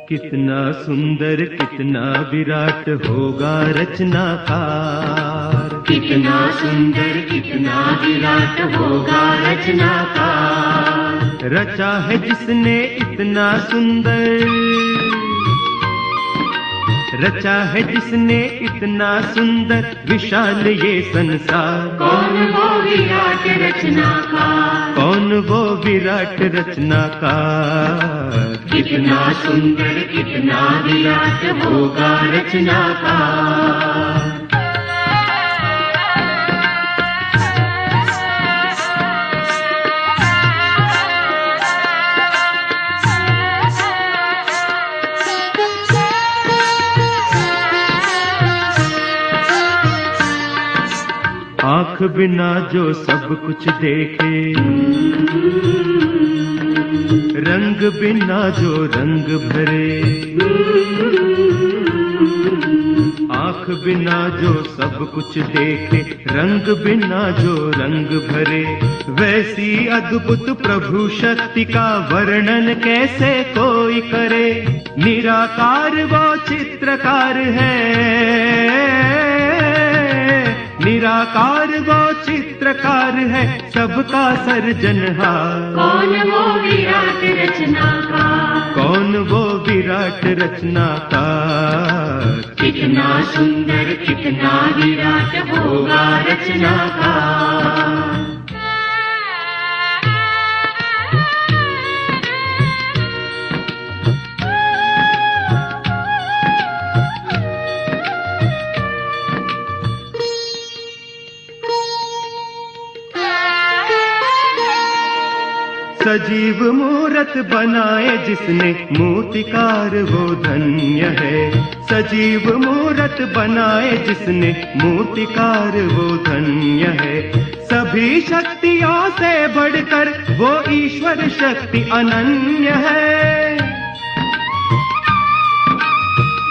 कितना सुंदर कितना विराट होगा रचनाकार, कितना सुंदर कितना विराट होगा रचनाकार। रचा है जिसने इतना सुंदर, रचा है जिसने इतना सुंदर विशाल ये संसार। कौन वो विराट रचनाकार, कौन वो विराट रचनाकार। कितना सुंदर कितना विराट होगा रचनाकार। आँख बिना जो सब कुछ देखे, रंग बिना जो रंग भरे, आँख बिना जो सब कुछ देखे, रंग बिना जो रंग भरे, वैसी अद्भुत प्रभु शक्ति का वर्णन कैसे कोई करे। निराकार वो चित्रकार है, निराकार वो चित्रकार है, सबका सर्जनहार। कौन वो विराट रचनाकार, कौन वो विराट रचनाकार। कितना सुंदर कितना विराट होगा रचनाकार। सजीव मूरत बनाए जिसने मूर्तिकार वो धन्य है। सजीव मूरत बनाए जिसने मूर्तिकार वो धन्य है। सभी शक्तियों से बढ़कर वो ईश्वर शक्ति अनन्य है।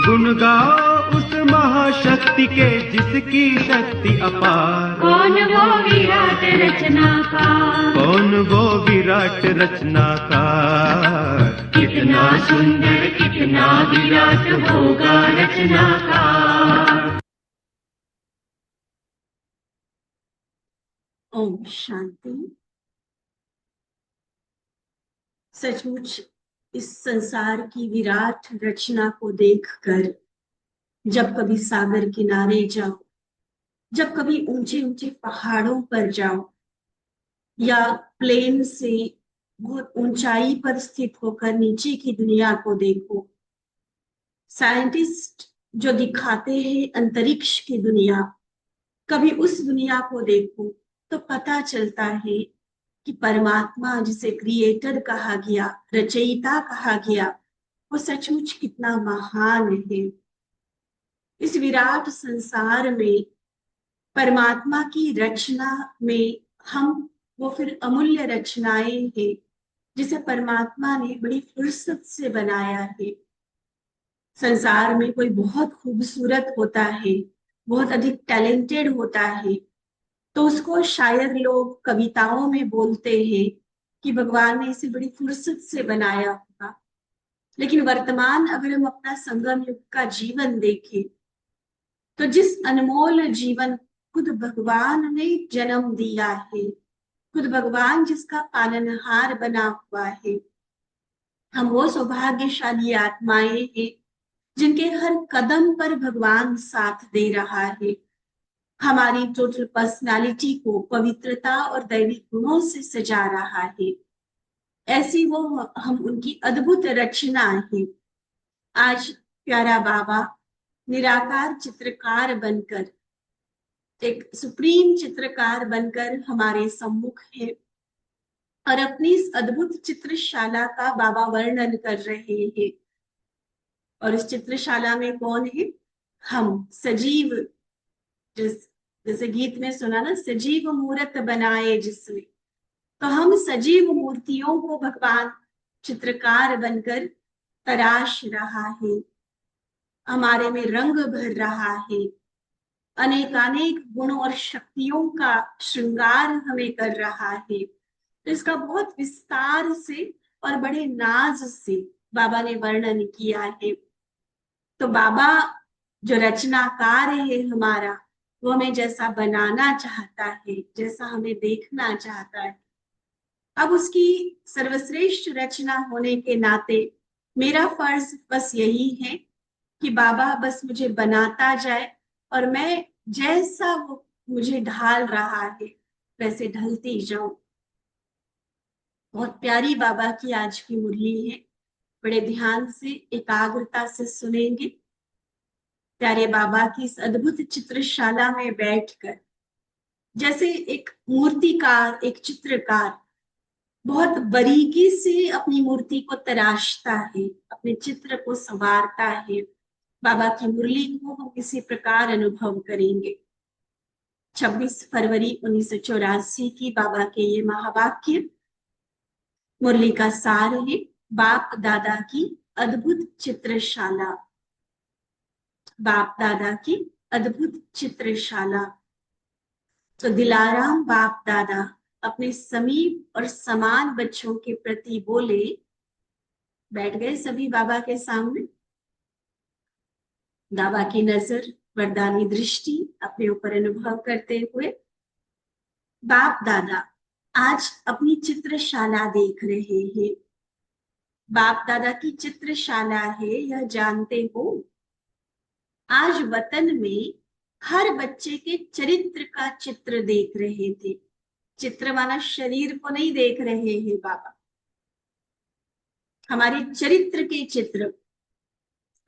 गुण गाओ उस महाशक्ति के जिसकी शक्ति अपार। कौन वो विराट रचनाकार, कौन वो विराट रचनाकार। कितना सुंदर कितना विराट होगा रचनाकार। ओम शांति। सचमुच इस संसार की विराट रचना को देखकर जब कभी सागर किनारे जाओ, जब कभी ऊंचे ऊंचे पहाड़ों पर जाओ, या प्लेन से बहुत ऊंचाई पर स्थित होकर नीचे की दुनिया को देखो, साइंटिस्ट जो दिखाते हैं अंतरिक्ष की दुनिया, कभी उस दुनिया को देखो तो पता चलता है कि परमात्मा जिसे क्रिएटर कहा गया, रचयिता कहा गया, वो सचमुच कितना महान है। इस विराट संसार में परमात्मा की रचना में हम वो फिर अमूल्य रचनाएं हैं जिसे परमात्मा ने बड़ी फुर्सत से बनाया है। संसार में कोई बहुत खूबसूरत होता है, बहुत अधिक टैलेंटेड होता है, तो उसको शायद लोग कविताओं में बोलते हैं कि भगवान ने इसे बड़ी फुर्सत से बनाया होगा। लेकिन वर्तमान अगर हम अपना संगम युग का जीवन देखें तो जिस अनमोल जीवन खुद भगवान ने जन्म दिया है, खुद भगवान जिसका पालनहार बना हुआ है, हम वो सौभाग्यशाली आत्माएं हैं जिनके हर कदम पर भगवान साथ दे रहा है। हमारी टोटल पर्सनालिटी को पवित्रता और दैविक गुणों से सजा रहा है। ऐसी वो हम उनकी अद्भुत रचना है। आज प्यारा बाबा निराकार चित्रकार बनकर, एक सुप्रीम चित्रकार बनकर हमारे सम्मुख है और अपनी इस अद्भुत चित्रशाला का बाबा वर्णन कर रहे हैं। और इस चित्रशाला में कौन है? हम सजीव, जैसे गीत में सुना ना, सजीव मूर्त बनाए जिसने, तो हम सजीव मूर्तियों को भगवान चित्रकार बनकर तराश रहा है, हमारे में रंग भर रहा है। अनेकानेक गुणों और शक्तियों का श्रृंगार हमें कर रहा है। तो इसका बहुत विस्तार से और बड़े नाज से बाबा ने वर्णन किया है। तो बाबा जो रचनाकार है हमारा, वो हमें जैसा बनाना चाहता है, जैसा हमें देखना चाहता है। अब उसकी सर्वश्रेष्ठ रचना होने के नाते मेरा फर्ज बस यही है कि बाबा बस मुझे बनाता जाए और मैं जैसा वो मुझे ढाल रहा है वैसे ढलती जाऊं। बहुत प्यारी बाबा की आज की मुरली है, बड़े ध्यान से एकाग्रता से सुनेंगे। प्यारे बाबा की इस अद्भुत चित्रशाला में बैठकर, जैसे एक मूर्तिकार, एक चित्रकार बहुत बारीकी से अपनी मूर्ति को तराशता है, अपने चित्र को संवारता है, बाबा की मुरली को हम इसी प्रकार अनुभव करेंगे। 26 फरवरी 1984 की बाबा के ये महावाक्य मुरली का सार है, बाप दादा की अद्भुत चित्रशाला। बाप दादा की अद्भुत चित्रशाला। तो दिलाराम बाप दादा अपने समीप और समान बच्चों के प्रति बोले। बैठ गए सभी बाबा के सामने। बाबा की नजर, वरदानी दृष्टि अपने ऊपर अनुभव करते हुए, बाप दादा आज अपनी चित्रशाला देख रहे हैं। बाप दादा की चित्रशाला है, यह जानते हो। आज वतन में हर बच्चे के चरित्र का चित्र देख रहे थे। चित्र माना शरीर को नहीं देख रहे हैं बाबा, हमारे चरित्र के चित्र।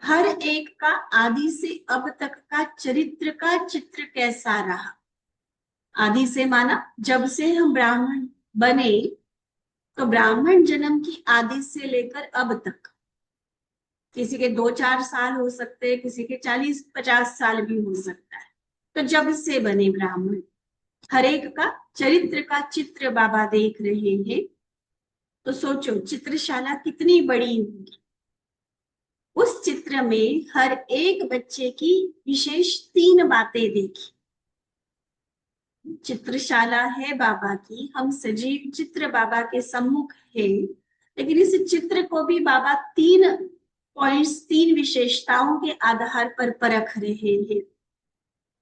हर एक का आदि से अब तक का चरित्र का चित्र कैसा रहा। आदि से माना जब से हम ब्राह्मण बने, तो ब्राह्मण जन्म की आदि से लेकर अब तक, किसी के 2-4 साल हो सकते हैं, किसी के 40-50 साल भी हो सकता है। तो जब से बने ब्राह्मण, हर एक का चरित्र का चित्र बाबा देख रहे हैं। तो सोचो चित्रशाला कितनी बड़ी होगी। उस चित्र में हर एक बच्चे की विशेष 3 बातें देखी। चित्रशाला है बाबा की, हम सजीव चित्र बाबा के सम्मुख है, लेकिन इस चित्र को भी बाबा 3 पॉइंट्स, 3 विशेषताओं के आधार पर परख रहे हैं।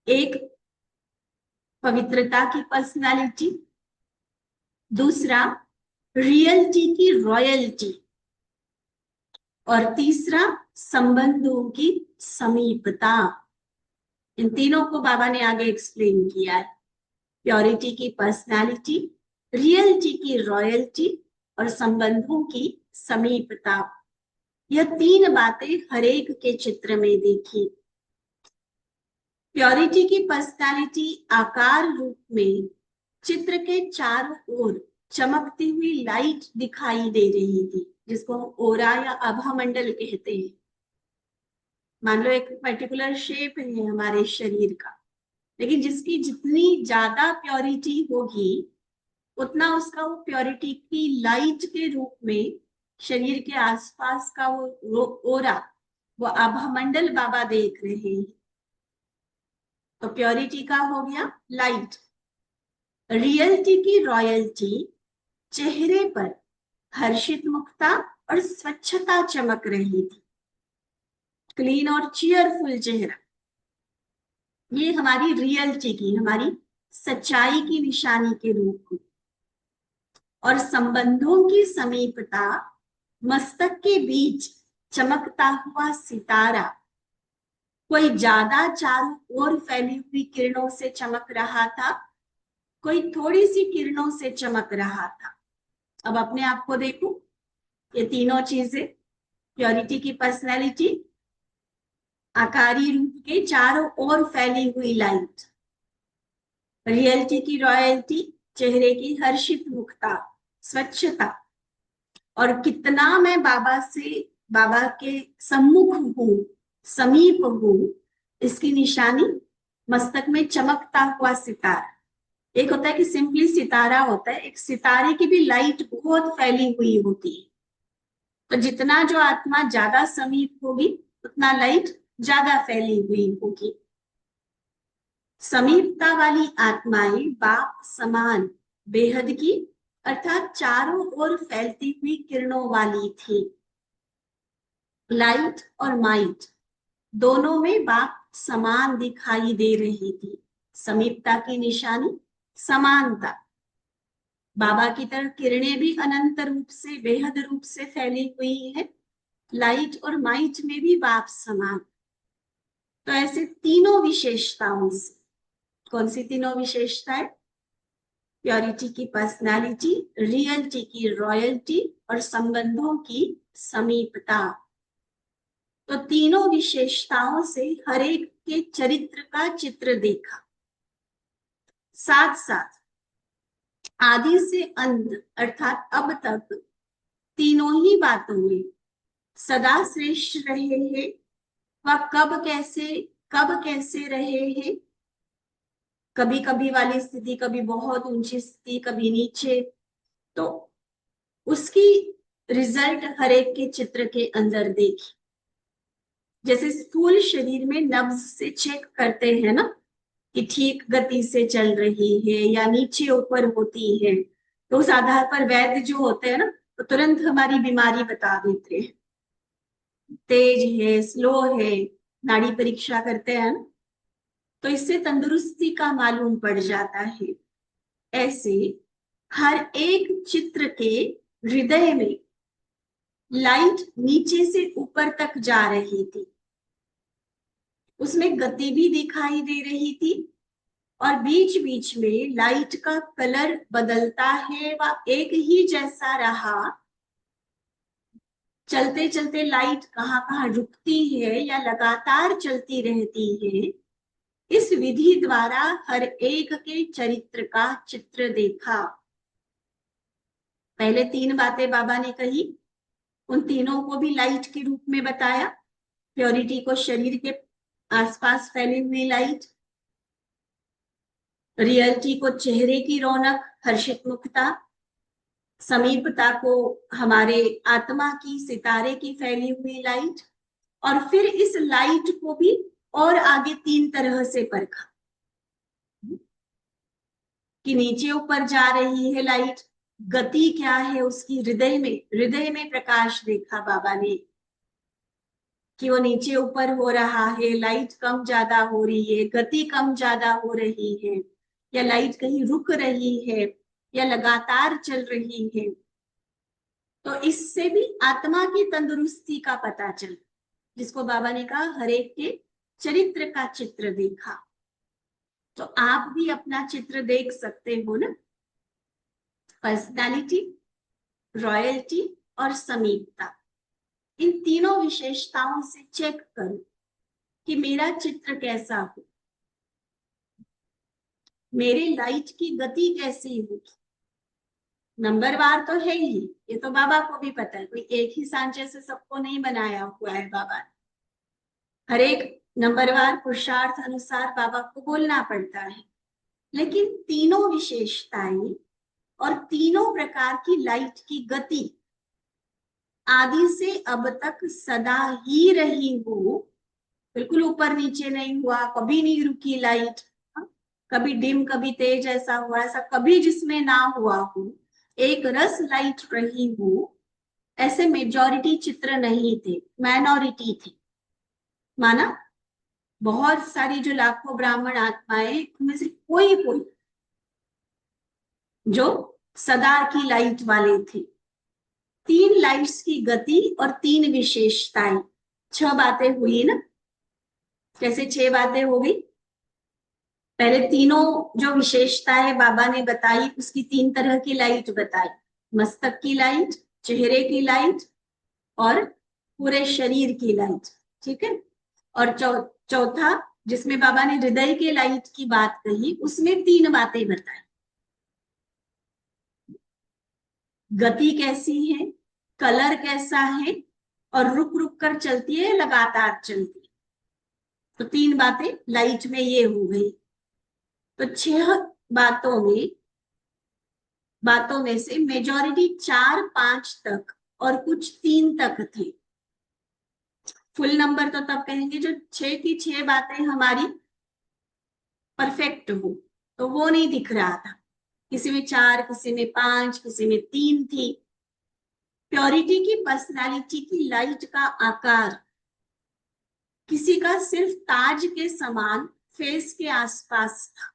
एक, पवित्रता की पर्सनालिटी। दूसरा, रियलिटी की रॉयल्टी। और तीसरा, संबंधों की समीपता। इन तीनों को बाबा ने आगे एक्सप्लेन किया है। प्योरिटी की पर्सनालिटी, रियलिटी की रॉयल्टी और संबंधों की समीपता। यह 3 बातें हर एक के चित्र में देखी। प्योरिटी की पर्सनालिटी आकार रूप में चित्र के चारों ओर चमकती हुई लाइट दिखाई दे रही थी, जिसको हम ओरा या आभा मंडल कहते हैं। मान लो एक पर्टिकुलर शेप है हमारे शरीर का, लेकिन जिसकी जितनी ज्यादा प्योरिटी होगी, उतना उसका वो प्योरिटी की लाइट के रूप में शरीर के आसपास का वो ओरा, वो आभा मंडल बाबा देख रहे हैं। तो प्योरिटी का हो गया लाइट। रियलिटी की रॉयल्टी, चेहरे पर हर्षित मुखता और स्वच्छता चमक रही थी। क्लीन और चीयरफुल चेहरा, ये हमारी रियलिटी की, हमारी सच्चाई की निशानी के रूप में। और संबंधों की समीपता, मस्तक के बीच चमकता हुआ सितारा, कोई ज्यादा चारों ओर फैली हुई किरणों से चमक रहा था, कोई थोड़ी सी किरणों से चमक रहा था। अब अपने आप को देखो, ये तीनों चीजें, प्योरिटी की पर्सनैलिटी, आकारी रूप के चारों ओर फैली हुई लाइट, रियलिटी की रॉयल्टी, चेहरे की हर्षित मुखता, स्वच्छता, और कितना मैं बाबा से, बाबा के सम्मुख हूं, समीप हूं, इसकी निशानी मस्तक में चमकता हुआ सितारा। एक होता है कि सिंपली सितारा होता है, एक सितारे की भी लाइट बहुत फैली हुई होती है। तो जितना जो आत्मा ज्यादा समीप होगी, उतना लाइट ज्यादा फैली हुई होगी। समीपता वाली आत्माएं बाप समान बेहद की अर्थात चारों ओर फैलती हुई किरणों वाली थी। लाइट और माइट दोनों में बाप समान दिखाई दे रही थी। समीपता की निशानी समानता। बाबा की तरफ किरणें भी अनंत रूप से बेहद रूप से फैली हुई है। लाइट और माइट में भी बाप समान। तो ऐसे तीनों विशेषताओं से, कौन सी तीनों विशेषताएं? प्योरिटी की पर्सनालिटी, रियलिटी की रॉयल्टी और संबंधों की समीपता। तो तीनों विशेषताओं से हर एक के चरित्र का चित्र देखा। साथ साथ आदि से अंत अर्थात अब तक तीनों ही बातों में सदा श्रेष्ठ रहे हैं वह कब कैसे रहे हैं। कभी कभी वाली स्थिति, कभी बहुत ऊंची स्थिति, कभी नीचे। तो उसकी रिजल्ट हर एक के चित्र के अंदर देखी। जैसे स्थूल शरीर में नब्ज से चेक करते हैं ना कि ठीक गति से चल रही है या नीचे ऊपर होती है, तो उस आधार पर वैद्य जो होते हैं ना तो तुरंत हमारी बीमारी बता देते हैं। तेज है, स्लो है, नाड़ी परीक्षा करते हैं ना, तो इससे तंदुरुस्ती का मालूम पड़ जाता है। ऐसे हर एक चित्र के हृदय में लाइट नीचे से ऊपर तक जा रही थी। उसमें गति भी दिखाई दे रही थी और बीच बीच में लाइट का कलर बदलता है, वह एक ही जैसा रहा। चलते चलते लाइट कहाँ कहाँ रुकती है या लगातार चलती रहती है, इस विधि द्वारा हर एक के चरित्र का चित्र देखा। पहले तीन बातें बाबा ने कही, उन तीनों को भी लाइट के रूप में बताया। प्योरिटी को शरीर के आसपास फैली हुई लाइट, रियलिटी को चेहरे की रौनक, हर्षित मुखता, समीपता को हमारे आत्मा की, सितारे की फैली हुई लाइट, और फिर इस लाइट को भी और आगे तीन तरह से परखा कि नीचे ऊपर जा रही है लाइट, गति क्या है उसकी, हृदय में प्रकाश देखा बाबा ने कि वो नीचे ऊपर हो रहा है, लाइट कम ज्यादा हो रही है, गति कम ज्यादा हो रही है, या लाइट कहीं रुक रही है या लगातार चल रही है। तो इससे भी आत्मा की तंदुरुस्ती का पता चल, जिसको बाबा ने कहा हर एक के चरित्र का चित्र देखा। तो आप भी अपना चित्र देख सकते हो ना। पर्सनालिटी, रॉयल्टी और समीपता, इन तीनों विशेषताओं से चेक करो कि मेरा चित्र कैसा हो, मेरे लाइट की गति कैसी होगी। नंबरवार तो है ही, ये तो बाबा को भी पता है, कोई एक ही सांचे से सबको नहीं बनाया हुआ है बाबा ने। हर एक नंबरवार पुरुषार्थ अनुसार बाबा को बोलना पड़ता है। लेकिन तीनों विशेषताएं और तीनों प्रकार की लाइट की गति आदि से अब तक सदा ही रही हो, बिल्कुल ऊपर नीचे नहीं हुआ, कभी नहीं रुकी लाइट, कभी डिम कभी तेज ऐसा हुआ, ऐसा कभी जिसमें ना हुआ हो, एक रस लाइट रही हो। ऐसे मेजॉरिटी चित्र नहीं थे, माइनॉरिटी थी। माना बहुत सारी जो लाखों ब्राह्मण आत्माएं, उनमें से कोई कोई जो सदा की लाइट वाले थे। तीन लाइट्स की गति और तीन विशेषताएं, 6 बातें हुई ना। कैसे 6 बातें हो गई? पहले तीनों जो विशेषताएं बाबा ने बताई, उसकी 3 तरह की लाइट बताई, मस्तक की लाइट, चेहरे की लाइट और पूरे शरीर की लाइट। ठीक है। और चौथा जिसमें बाबा ने हृदय के लाइट की बात कही, उसमें 3 बातें बताई। गति कैसी है, कलर कैसा है, और रुक रुक कर चलती है, लगातार चलती है। तो 3 बातें लाइट में ये हो गई। तो 6 बातों में से मेजॉरिटी 4, 5 तक और कुछ 3 तक थे। फुल नंबर तो तब कहेंगे जो 6 की 6 बातें हमारी परफेक्ट हो, तो वो नहीं दिख रहा था। किसी में 4, किसी में 5, किसी में 3 थी। प्योरिटी की पर्सनालिटी की लाइट का आकार किसी का सिर्फ ताज के समान फेस के आसपास था,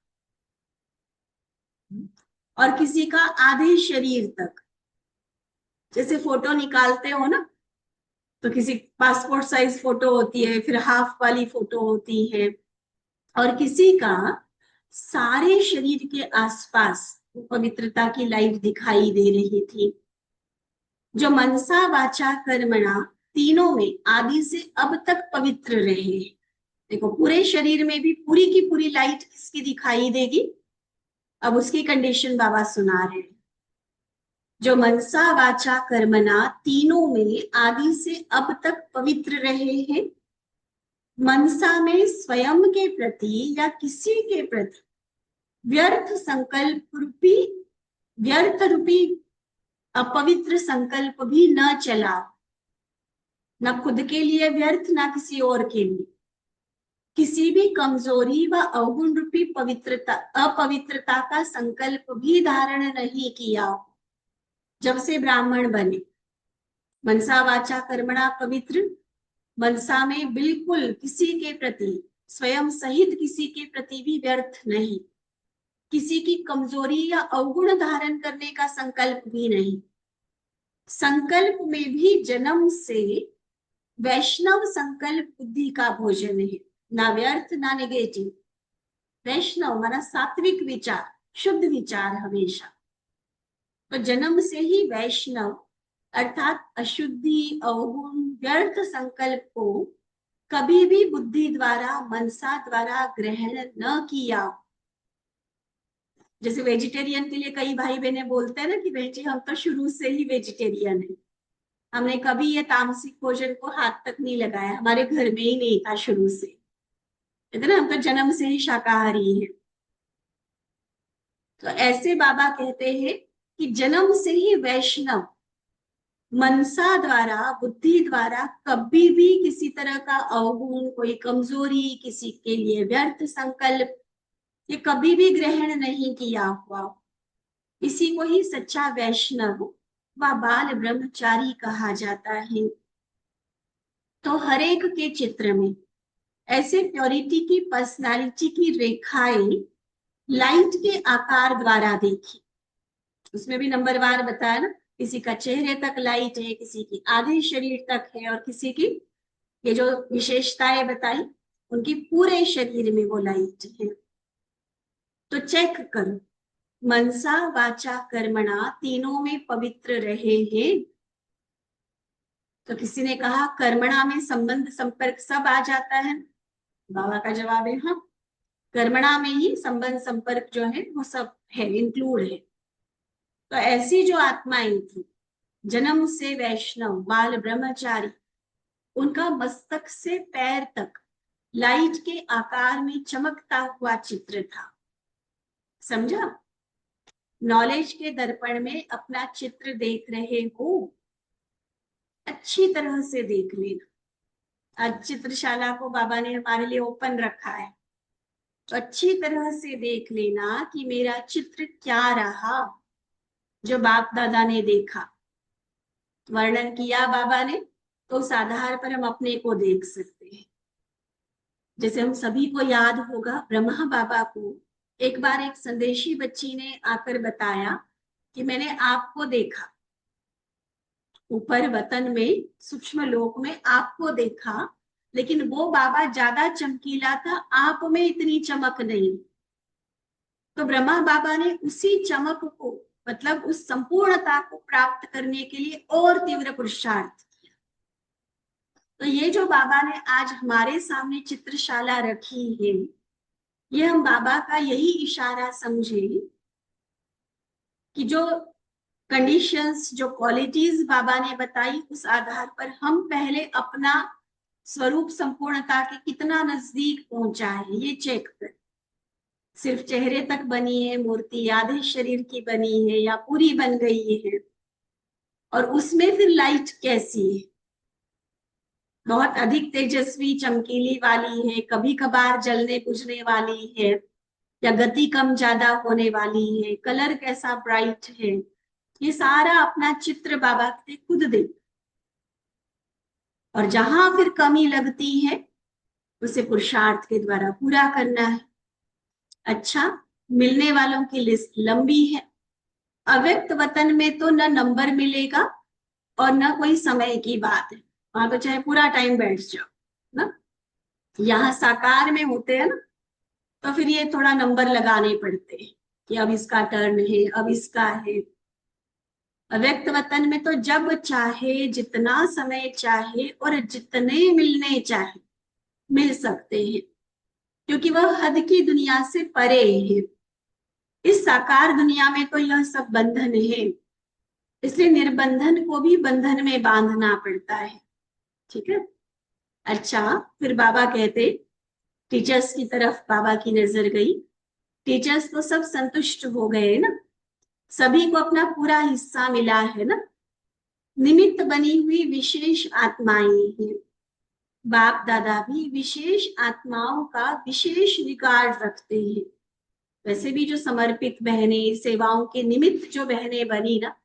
और किसी का आधे शरीर तक। जैसे फोटो निकालते हो ना, तो किसी पासपोर्ट साइज फोटो होती है, फिर हाफ वाली फोटो होती है, और किसी का सारे शरीर के आसपास पवित्रता की लाइट दिखाई दे रही थी, जो मनसा वाचा कर्मणा तीनों में आदि से अब तक पवित्र रहे। देखो, पूरे शरीर में भी पूरी की पूरी लाइट किसकी दिखाई देगी? अब उसकी कंडीशन बाबा सुना रहे हैं। जो मनसा वाचा कर्मणा तीनों में आदि से अब तक पवित्र रहे हैं, मनसा में स्वयं के प्रति या किसी के प्रति व्यर्थ रूपी अपवित्र संकल्प भी न चला, न खुद के लिए व्यर्थ, ना किसी और के लिए। किसी भी कमजोरी व अवगुण रूपी अपवित्रता का संकल्प भी धारण नहीं किया जब से ब्राह्मण बने। मनसा वाचा कर्मणा पवित्र, मनसा में बिल्कुल किसी के प्रति, स्वयं सहित किसी के प्रति भी व्यर्थ नहीं, किसी की कमजोरी या अवगुण धारण करने का संकल्प भी नहीं। संकल्प में भी जन्म से वैष्णव संकल्प बुद्धि का भोजन है, ना व्यर्थ ना नेगेटिव। वैष्णव माना सात्विक विचार, शुद्ध विचार हमेशा। तो जन्म से ही वैष्णव अर्थात अशुद्धि, अवगुण, व्यर्थ संकल्प को कभी भी बुद्धि द्वारा, मनसा द्वारा ग्रहण न किया। जैसे वेजिटेरियन के लिए कई भाई बहनें बोलते हैं ना कि बेटी हम तो शुरू से ही वेजिटेरियन है, हमने कभी ये तामसिक भोजन को हाथ तक नहीं लगाया, हमारे घर में ही नहीं था शुरू से, इतना हम तो जन्म से ही शाकाहारी हैं। तो ऐसे बाबा कहते हैं कि जन्म से ही वैष्णव मनसा द्वारा, बुद्धि द्वारा कभी भी किसी तरह का अवगुण, कोई कमजोरी, किसी के लिए व्यर्थ संकल्प, ये कभी भी ग्रहण नहीं किया हुआ। इसी को ही सच्चा वैष्णव व बाल ब्रह्मचारी कहा जाता है। तो हर एक के चित्र में ऐसे प्योरिटी की पर्सनालिटी की रेखाएं लाइट के आकार द्वारा देखी। उसमें भी नंबरवार बताया ना, किसी का चेहरे तक लाइट है, किसी की आधे शरीर तक है, और किसी की ये जो विशेषताएं बताई उनकी पूरे शरीर में वो लाइट है। तो चेक करो, मनसा वाचा कर्मणा तीनों में पवित्र रहे हैं। तो किसी ने कहा कर्मणा में संबंध संपर्क सब आ जाता है। बाबा का जवाब है हाँ, कर्मणा में ही संबंध संपर्क जो है वो सब है, इंक्लूड है। तो ऐसी जो आत्माएं थी जन्म से वैष्णव, बाल ब्रह्मचारी, उनका मस्तक से पैर तक लाइट के आकार में चमकता हुआ चित्र था। समझा? नॉलेज के दर्पण में अपना चित्र देख रहे हो, अच्छी तरह से देख लेना। आज चित्रशाला को बाबा ने हमारे लिए ओपन रखा है, तो अच्छी तरह से देख लेना कि मेरा चित्र क्या रहा, जो बाप दादा ने देखा, वर्णन किया बाबा ने, तो उस आधार पर हम अपने को देख सकते हैं। जैसे हम सभी को याद होगा, ब्रह्मा बाबा को एक बार एक संदेशी बच्ची ने आकर बताया कि मैंने आपको देखा, ऊपर वतन में सूक्ष्म लोक में आपको देखा, लेकिन वो बाबा ज्यादा चमकीला था, आप में इतनी चमक नहीं। तो ब्रह्मा बाबा ने उसी चमक को, मतलब उस संपूर्णता को प्राप्त करने के लिए और तीव्र पुरुषार्थ किया। तो ये जो बाबा ने आज हमारे सामने चित्रशाला रखी है, ये हम बाबा का यही इशारा समझे कि जो कंडीशंस, जो क्वालिटीज बाबा ने बताई, उस आधार पर हम पहले अपना स्वरूप संपूर्णता के कितना नजदीक पहुंचा है ये चेक कर। सिर्फ चेहरे तक बनी है मूर्ति, आधे शरीर की बनी है या पूरी बन गई है, और उसमें फिर लाइट कैसी है, बहुत अधिक तेजस्वी चमकीली वाली है, कभी कभार जलने बुझने वाली है, या गति कम ज्यादा होने वाली है, कलर कैसा ब्राइट है, ये सारा अपना चित्र बाबा से खुद दे। और जहां फिर कमी लगती है उसे पुरुषार्थ के द्वारा पूरा करना है। अच्छा, मिलने वालों की लिस्ट लंबी है। अव्यक्त वतन में तो न नंबर मिलेगा और न कोई समय की बात है, वहां तो चाहे पूरा टाइम बैठ जाओ ना। यहाँ साकार में होते हैं ना, तो फिर ये थोड़ा नंबर लगाने पड़ते हैं कि अब इसका टर्न है, अब इसका है। अव्यक्त वतन में तो जब चाहे, जितना समय चाहे और जितने मिलने चाहे मिल सकते हैं, क्योंकि वह हद की दुनिया से परे है। इस साकार दुनिया में तो यह सब बंधन है, इसलिए निर्बंधन को भी बंधन में बांधना पड़ता है। ठीक है। अच्छा, फिर बाबा कहते, टीचर्स की तरफ बाबा की नजर गई। टीचर्स तो सब संतुष्ट हो गए ना, सभी को अपना पूरा हिस्सा मिला है ना। निमित्त बनी हुई विशेष आत्माएं हैं। बाप दादा भी विशेष आत्माओं का विशेष रिगार्ड रखते हैं। वैसे भी जो समर्पित बहनें, सेवाओं के निमित्त जो बहनें बनी ना,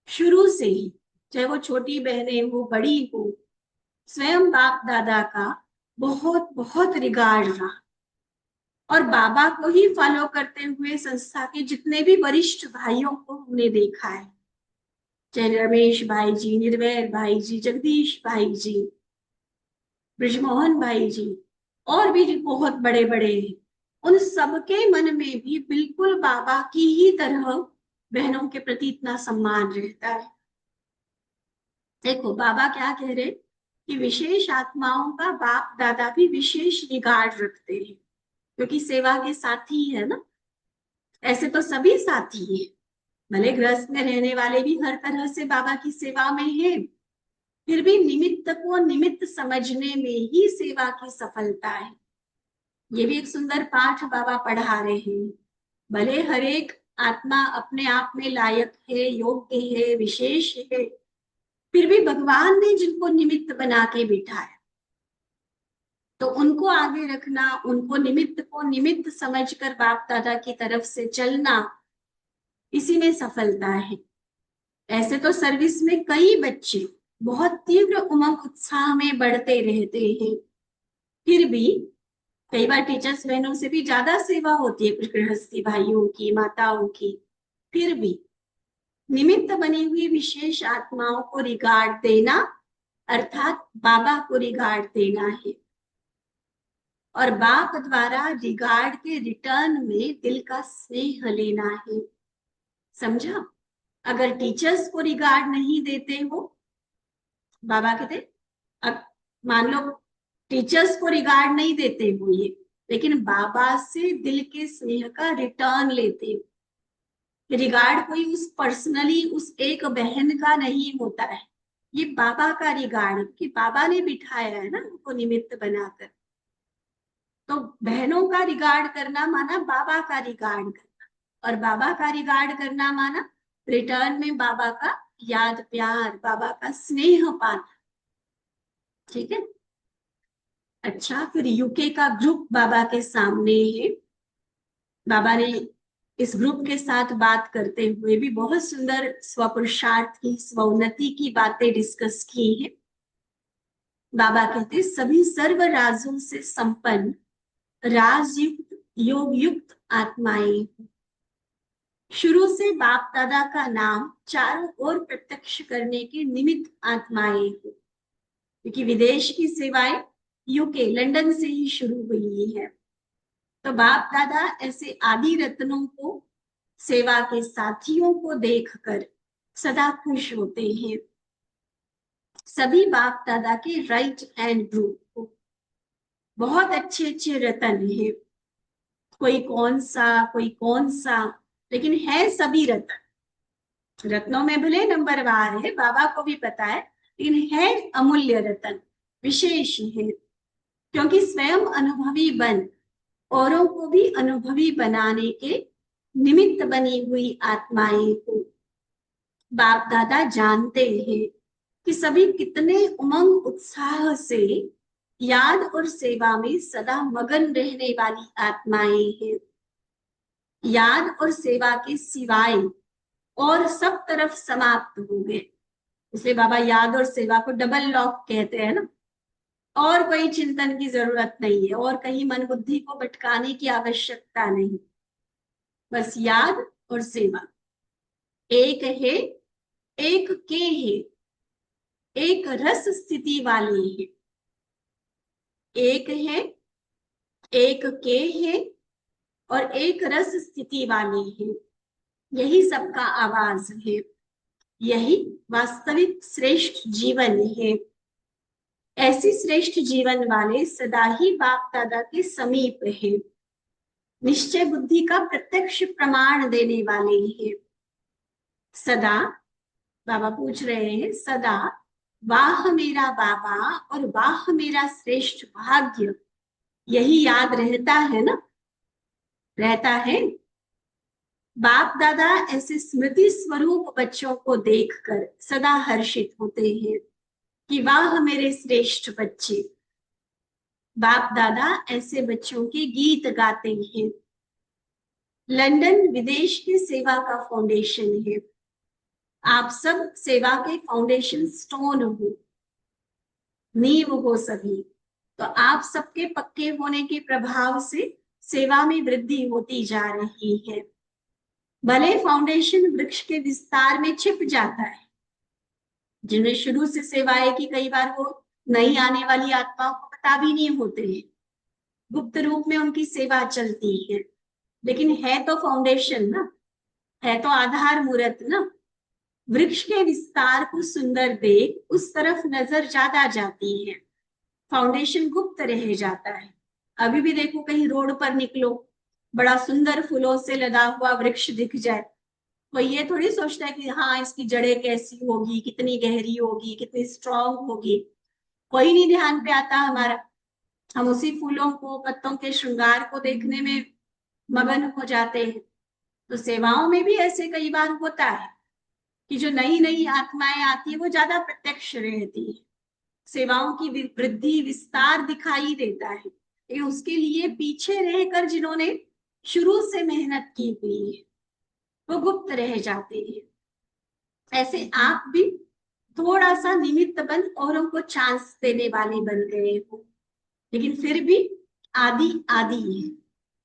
शुरू से ही, चाहे वो छोटी बहनें हो, बड़ी हो, स्वयं बाप दादा का बहुत बहुत रिगार्ड रहा। और बाबा को ही फॉलो करते हुए संस्था के जितने भी वरिष्ठ भाइयों को हमने देखा है, चाहे रमेश भाई जी, निर्वैर भाई जी, जगदीश भाई जी, ब्रिजमोहन भाई जी, और भी जो बहुत बड़े बड़े हैं, उन सबके मन में भी बिल्कुल बाबा की ही तरह बहनों के प्रति इतना सम्मान रहता है। देखो बाबा क्या कह रहे कि विशेष आत्माओं का बाप दादा भी विशेष रिगार्ड रखते हैं, क्योंकि सेवा के साथी है ना। ऐसे तो सभी साथी हैं, भले गृहस्थ में रहने वाले भी हर तरह से बाबा की सेवा में हैं, फिर भी निमित्त को निमित्त समझने में ही सेवा की सफलता है। ये भी एक सुंदर पाठ बाबा पढ़ा रहे हैं। भले हर एक आत्मा अपने आप में लायक है, योग्य है, विशेष है, फिर भी भगवान ने जिनको निमित्त बना के बिठाया, तो उनको आगे रखना, उनको निमित्त को निमित्त समझकर बाप दादा की तरफ से चलना, इसी में सफलता है। ऐसे तो सर्विस में कई बच्चे बहुत तीव्र उमंग उत्साह में बढ़ते रहते हैं, फिर भी कई बार टीचर्स बहनों से भी ज्यादा सेवा होती है कुछ गृहस्थी भाइयों की, माताओं की, फिर भी निमित्त बनी हुई विशेष आत्माओं को रिगार्ड देना अर्थात बाबा को रिगार्ड देना है। और बाप द्वारा रिगार्ड के रिटर्न में दिल का स्नेह लेना है। समझा? अगर टीचर्स को रिगार्ड नहीं देते हो, बाबा कहते अब मान लो टीचर्स को रिगार्ड नहीं देते हो ये, लेकिन बाबा से दिल के स्नेह का रिटर्न लेते हो। रिगार्ड कोई उस पर्सनली उस एक बहन का नहीं होता है, ये बाबा का रिगार्ड, कि बाबा ने बिठाया है ना उनको निमित्त बनाकर। तो बहनों का रिगार्ड करना माना बाबा का रिगार्ड करना, और बाबा का रिगार्ड करना माना रिटर्न में बाबा का याद, प्यार, बाबा का स्नेह पाना। ठीक है। अच्छा, फिर यूके का ग्रुप बाबा के सामने है। बाबा ने इस ग्रुप के साथ बात करते हुए भी बहुत सुंदर स्वपुरुषार्थ की, स्वोन्नति की बातें डिस्कस की है। बाबा कहते सभी सर्व राजों से संपन्न राजयुक्त योग युक्त आत्माएं, शुरू से बाप दादा का नाम चारों ओर प्रत्यक्ष करने के निमित्त आत्माएं हो, क्योंकि विदेश की सेवाएं यूके लंदन से ही शुरू हुई है। तो बाप दादा ऐसे आदि रत्नों को, सेवा के साथियों को देखकर सदा खुश होते हैं। सभी बाप दादा के राइट हैंड ग्रुप को बहुत अच्छे अच्छे रत्न है, कोई कौन सा, लेकिन है सभी रत्न। रत्नों में भले नंबरवार है, बाबा को भी पता है, लेकिन है अमूल्य रत्न, विशेष है, क्योंकि स्वयं अनुभवी बन औरों को भी अनुभवी बनाने के निमित्त बनी हुई आत्माएं को। बाप दादा जानते हैं कि सभी कितने उमंग उत्साह से याद और सेवा में सदा मगन रहने वाली आत्माएं हैं। याद और सेवा के सिवाय और सब तरफ समाप्त हो गए। इसलिए बाबा याद और सेवा को डबल लॉक कहते हैं ना। और कोई चिंतन की जरूरत नहीं है, और कहीं मन बुद्धि को भटकाने की आवश्यकता नहीं, बस याद और सेवा। एक है, एक के है, एक रस स्थिति वाले है। एक है, एक के है और एक रस स्थिति वाले है। यही सबका आवाज है, यही वास्तविक श्रेष्ठ जीवन है। ऐसी श्रेष्ठ जीवन वाले सदा ही बाप दादा के समीप है, निश्चय बुद्धि का प्रत्यक्ष प्रमाण देने वाले हैं। सदा बाबा पूछ रहे हैं, सदा वाह मेरा बाबा और वाह मेरा श्रेष्ठ भाग्य, यही याद रहता है ना, रहता है। बाप दादा ऐसे स्मृति स्वरूप बच्चों को देखकर सदा हर्षित होते हैं कि वाह मेरे श्रेष्ठ बच्चे। बाप दादा ऐसे बच्चों के गीत गाते हैं। लंदन विदेश की सेवा का फाउंडेशन है। आप सब सेवा के फाउंडेशन स्टोन हो, नींव हो सभी। तो आप सबके पक्के होने के प्रभाव से सेवा में वृद्धि होती जा रही है। भले फाउंडेशन वृक्ष के विस्तार में छिप जाता है, जिन्हें शुरू से सेवाएं की, कई बार वो नई आने वाली आत्माओं को पता भी नहीं होते हैं, गुप्त रूप में उनकी सेवा चलती है, लेकिन है तो फाउंडेशन ना, है तो आधार मूर्त ना। वृक्ष के विस्तार को सुंदर देख उस तरफ नजर ज्यादा जाती है, फाउंडेशन गुप्त रह जाता है। अभी भी देखो, कहीं रोड पर निकलो, बड़ा सुंदर फूलों से लदा हुआ वृक्ष दिख जाए, तो ये थोड़ी सोचता है कि हाँ इसकी जड़ें कैसी होगी, कितनी गहरी होगी, कितनी स्ट्रांग होगी, कोई नहीं ध्यान पे आता हमारा। हम उसी फूलों को, पत्तों के श्रृंगार को देखने में मगन हो जाते हैं। तो सेवाओं में भी ऐसे कई बार होता है कि जो नई नई आत्माएं आती है वो ज्यादा प्रत्यक्ष रहती है, सेवाओं की वृद्धि विस्तार दिखाई देता है, लेकिन उसके लिए पीछे रहकर जिन्होंने शुरू से मेहनत की हुई है वो गुप्त रह जाते हैं। ऐसे आप भी थोड़ा सा निमित्त बन औरों को चांस देने वाले बन गए हो, लेकिन फिर भी आदि आदि है।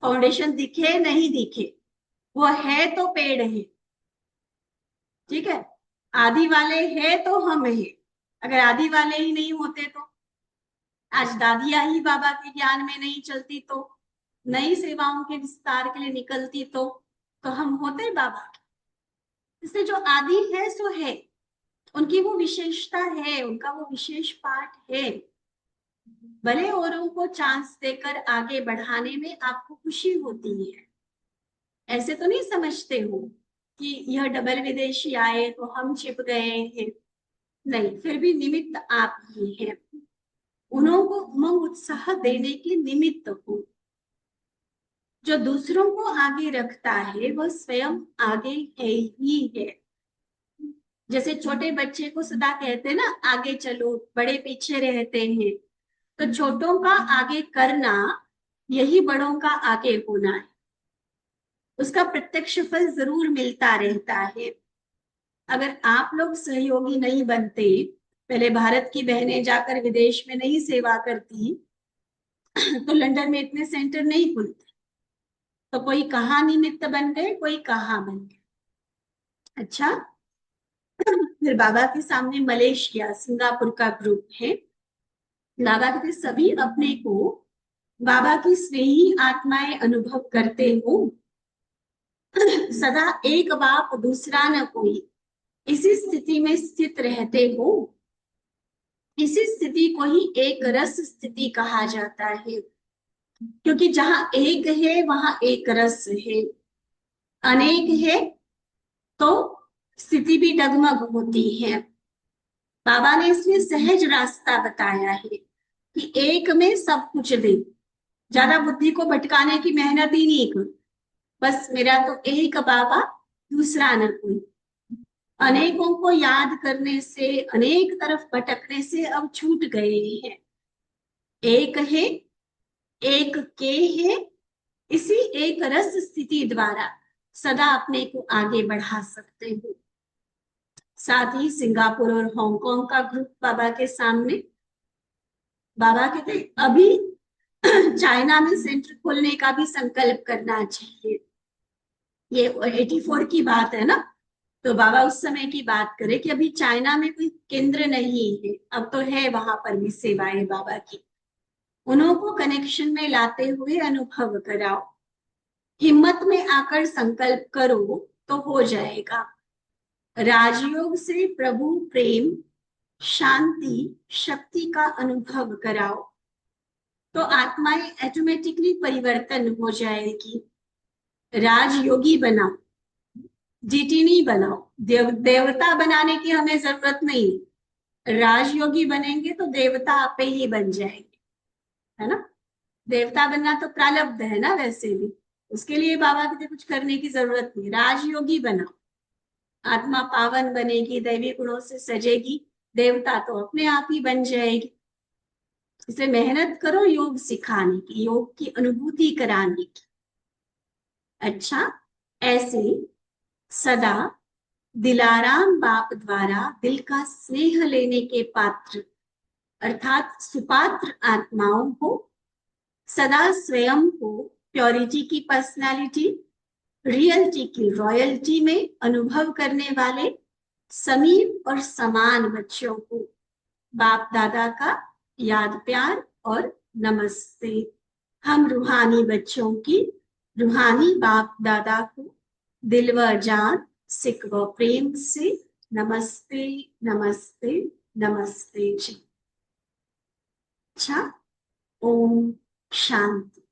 फाउंडेशन दिखे नहीं दिखे, वो है तो पेड़ है, ठीक है। आदि वाले है तो हम है, अगर आदि वाले ही नहीं होते तो, आज दादियां ही बाबा के ज्ञान में नहीं चलती तो, नई सेवाओं के विस्तार के लिए निकलती तो हम होते बाबा। इससे जो आदि है सो है, उनकी वो विशेषता है, उनका वो विशेष पाठ है। भले औरों को चांस देकर आगे बढ़ाने में आपको खुशी होती है, ऐसे तो नहीं समझते हो कि यह डबल विदेशी आए तो हम छिप गए हैं, नहीं, फिर भी निमित्त आप ही हैं। उन्हों को उमंग उत्साह देने के निमित्त हो। जो दूसरों को आगे रखता है वह स्वयं आगे है ही है। जैसे छोटे बच्चे को सदा कहते हैं ना, आगे चलो, बड़े पीछे रहते हैं, तो छोटों का आगे करना यही बड़ों का आगे होना है। उसका प्रत्यक्ष फल जरूर मिलता रहता है। अगर आप लोग सहयोगी नहीं बनते, पहले भारत की बहनें जाकर विदेश में नहीं सेवा करती तो लंदन में इतने सेंटर नहीं खुलते, तो कोई कहाँ निमित्त बन गए, कोई कहाँ बन गए। अच्छा, फिर बाबा के सामने मलेशिया, सिंगापुर का ग्रुप है। बाबा के सभी अपने को बाबा की स्नेही आत्माएं अनुभव करते हो, सदा एक बाप दूसरा न कोई, इसी स्थिति में स्थित रहते हो। इसी स्थिति को ही एक रस स्थिति कहा जाता है, क्योंकि जहां एक है वहां एक रस है। अनेक है तो स्थिति भी डगमग होती है। बाबा ने इसलिए सहज रास्ता बताया है कि एक में सब कुछ दे, ज्यादा बुद्धि को भटकाने की मेहनत ही नहीं कर, बस मेरा तो एक बाबा दूसरा न कोई। अनेकों को याद करने से, अनेक तरफ भटकने से अब छूट गए हैं। एक है, एक के है, इसी एक रस स्थिति द्वारा सदा अपने को आगे बढ़ा सकते हो। साथ ही सिंगापुर और हांगकांग का ग्रुप बाबा के सामने, बाबा कहते अभी चाइना में सेंटर खोलने का भी संकल्प करना चाहिए। ये 84 की बात है ना, तो बाबा उस समय की बात करे कि अभी चाइना में कोई केंद्र नहीं है, अब तो है वहां पर भी सेवाएं बाबा की, उन्हों को कनेक्शन में लाते हुए अनुभव कराओ। हिम्मत में आकर संकल्प करो तो हो जाएगा। राजयोग से प्रभु प्रेम, शांति, शक्ति का अनुभव कराओ तो आत्माएं ऑटोमेटिकली परिवर्तन हो जाएगी। राजयोगी बनाओ, जीटीनी बनाओ। देवता बनाने की हमें जरूरत नहीं। राजयोगी बनेंगे तो देवता आपे ही बन जाएंगे, है ना। देवता बनना तो प्रारब्ध है ना, वैसे भी उसके लिए बाबा की कुछ करने की जरूरत नहीं। राजयोगी बनाओ, आत्मा पावन बनेगी, दैवी गुणों से सजेगी, देवता तो अपने आप ही बन जाएगी। इसे मेहनत करो योग सिखाने की, योग की अनुभूति कराने की। अच्छा, ऐसे सदा दिलाराम बाप द्वारा दिल का स्नेह लेने के पात्र अर्थात सुपात्र आत्माओं को सदा स्वयं को प्योरिटी की पर्सनालिटी, रियलिटी की रॉयल्टी में अनुभव करने वाले समीप और समान बच्चों को बाप दादा का याद प्यार और नमस्ते। हम रूहानी बच्चों की रूहानी बाप दादा को दिल व जान, सिक व प्रेम से नमस्ते नमस्ते नमस्ते जी। अच्छा, ओम शांति।